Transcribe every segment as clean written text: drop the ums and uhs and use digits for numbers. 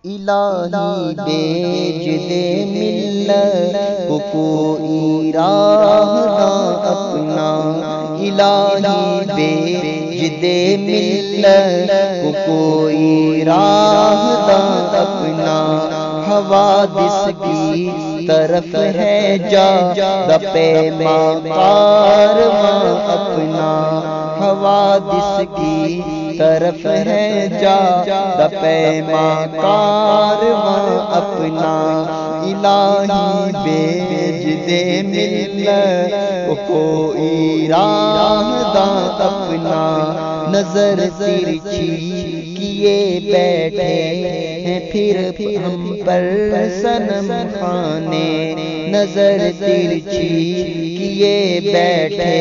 الہی بیچ دے ملت کو کوئی راہ داں اپنا، الہی بیچ دے ملت کو کوئی راہ داں اپنا، حوادث کی طرف ہے جا پیماں کارواں اپنا، حوادث کی طرف ہے جا پیماں کارواں اپنا، الہی بیچ دے ملت کو کوئی راہ داں اپنا، نظر ترچھی کیے بیٹھے ہیں پھر ہم پر صنم خانے، نظر ترچھی کیے بیٹھے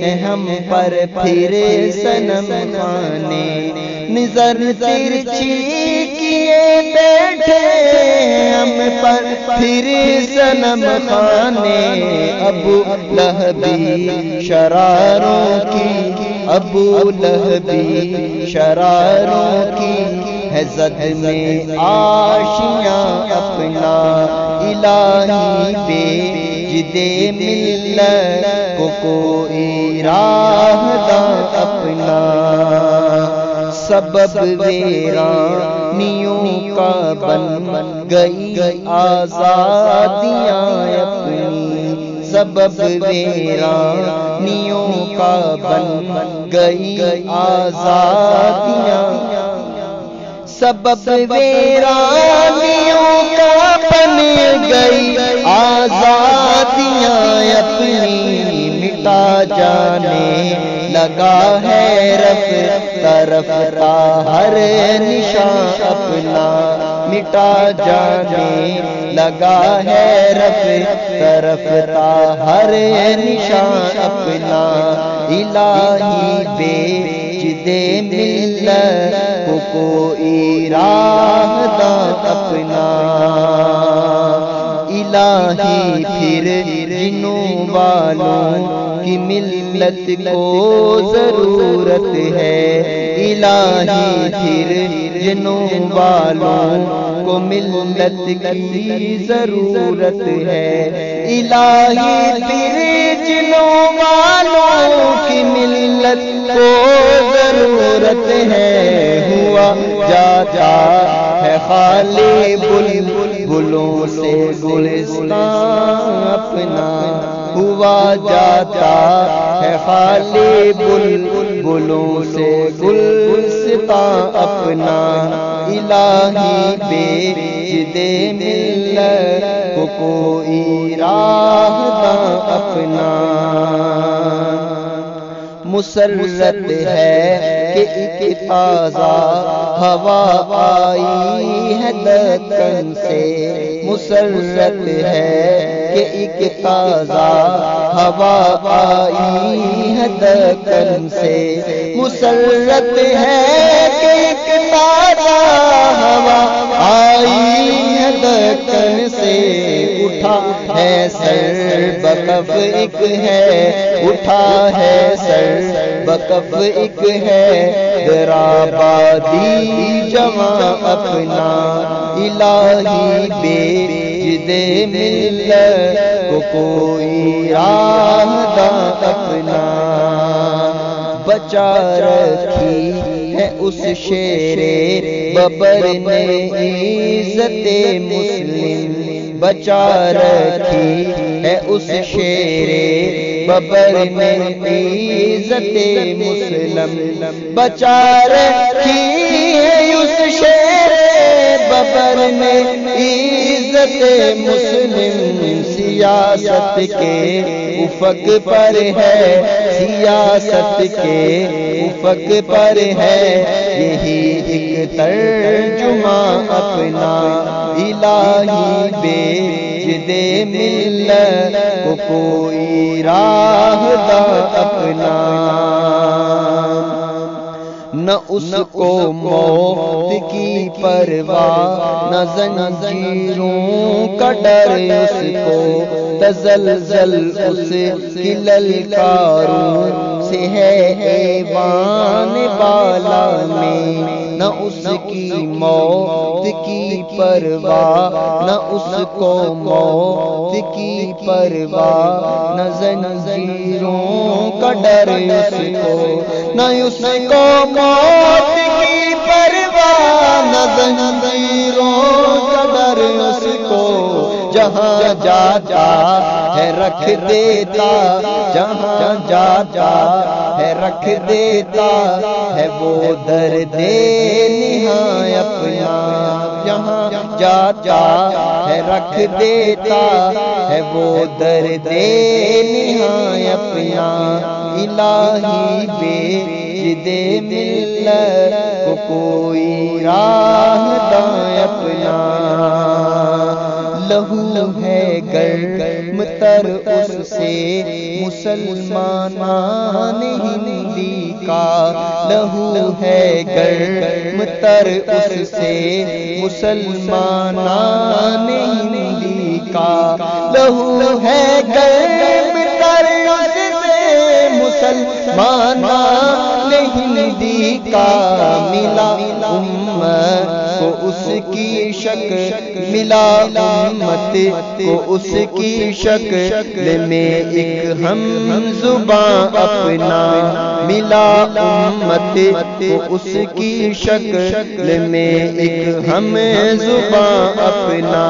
ہیں ہم پر پھر صنم خانے، نظر ترچھی کیے بیٹھے ہم پر پھر صنم خانے، ابو لہبی شراروں کی، ابو لہبی شراروں کی ہے زد میں آشیاں اپنا، الہی بیچ دے ملت کو کوئی راہ داں اپنا، سبب ویرانیوں کا بن گئی آزادیاں اپنی، سبب ویرانیوں کا بن گئی آزادیاں، سبب ویرانیوں کا بن گئی آزادیاں اپنی، مٹا جانے لگا ہے رفتہ رفتہ ہر نشان اپنا، مٹا جانے لگا ہے رفتہ رفتہ ہر نشان اپنا، الہی بیچ دے ملت کو کوئی راہ داں اپنا، الہی پھر جنوں والوں کی ملت کو ضرورت ہے، الہی پھر جنوں والوں کو ملت کی ضرورت ہے، الہی پھر جنوں والوں کی ملت کو ضرورت ہے، ہوا جاتا ہے خالی بلبلوں سے گلستان اپنا، ہوا جاتا ہے خالی بلبلوں سے گلستان اپنا، الہی بیچ دے ملت کو کوئی راہ داں اپنا، مسرت ہے کہ ایک تازہ ہوا آئی ہے دکن سے، مسرت ہے کہ ایک تازہ ہوا آئی ہے دکن سے، مسرت ہے کہ ایک تازہ ہوا آئی ہے دکن سے، اٹھا ہے سر بکف ایک ہے، اٹھا ہے سر بکف ایک ہے درآبادی جوان اپنا، الہی بیچ دے ملت کو کوئی راہ داں اپنا، بچا رکھی ہے اس شیر ببر نے عزت مسلم، بچا رکھی ہے اس شیر ببر نے عزت مسلم، بچا رکھی ہے اس شیر ببر نے عزت مسلم، سیاست کے افق پر ہے، سیاست کے افق پر ہے یہی ایک ترجمہ اپنا، الہی بیچ دے ملت کو کوئی راہ داں اپنا، نہ اس کو موت کی پرواہ نہ زنجیروں کا ڈر، اس کو تزلزل اس کی للکاروں سے ہے ایوان بالا میں، نہ اس کی موت کی پرواہ نہ اس کو موت کی پرواہ نہ زنجیروں کا ڈر اس کو نہ اس کو موت کی پرواہ نہ زنجیروں کا ڈر اس کو جہاں جاتا ہے رکھ دیتا جہاں جاتا ہے رکھ دیتا ہے وہ درد نہاں اپنا جہاں جاتا ہے رکھ دیتا ہے وہ درد نہاں اپنا الہی بے دے ملت کو کوئی راہ داں اپنا لہو ہے گرم تر اس سے مسلمان ہندی کا لہو ہے گرم تر اس سے مسلمان ہندی کا لہو ہے گرم تر اس سے مسلمان ہندی کا ملا امت کو اس کی شکل ملا امت کو اس کی شکل میں ایک ہم زباں اپنا ملا امت کو اس کی شکل میں ایک ہم زباں اپنا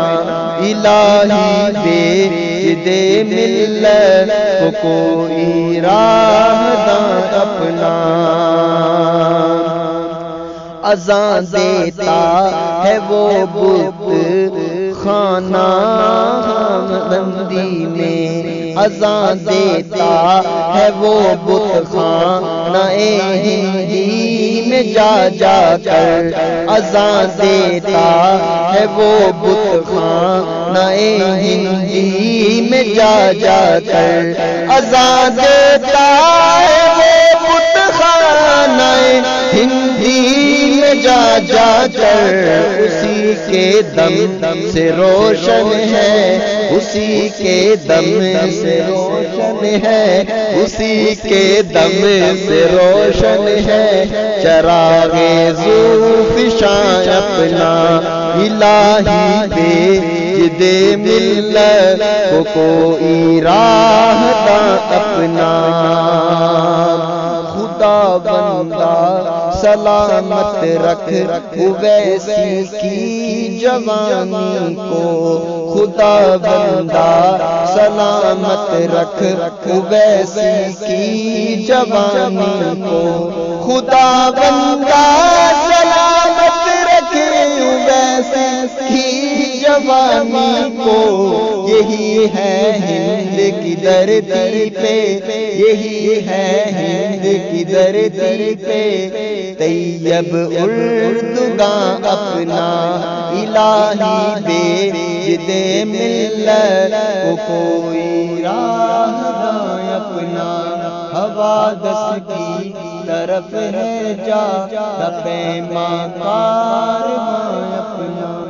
الہی بے دے ملت کو کوئی راہ داں اپنا اذان دیتا ہے وہ بت خانہ بندی میں اذان دیتا ہے وہ بت خانہ ہندی میں جا جا کر اذان دیتا ہے وہ بت خانہ ہندی میں جا جا کر اذان دیتا ہے وہ بت خانہ ہندی میں جا جا کر اسی کے دم سے روشن ہے اسی کے دم سے روشن ہے اسی کے دم سے روشن ہے چراغ ذوالفشان اپنا الہی بے دے ملت کو کوئی راہ داں اپنا خدا بندہ سلامت رکھ اویسی کی جوانی کو خدا بندہ سلامت رکھ اویسی کی جوانی کو خدا بندہ سلامت رکھ اویسی کی جوانی کو یہی ہے ہند کی دردی پہ یہی ہے ہند کی دردی پہ طیب اردگاں اپنا الہی بے دے ملت کو کوئی راہ داں اپنا حوادث کی طرف ہے جا پیماں کارواں اپنا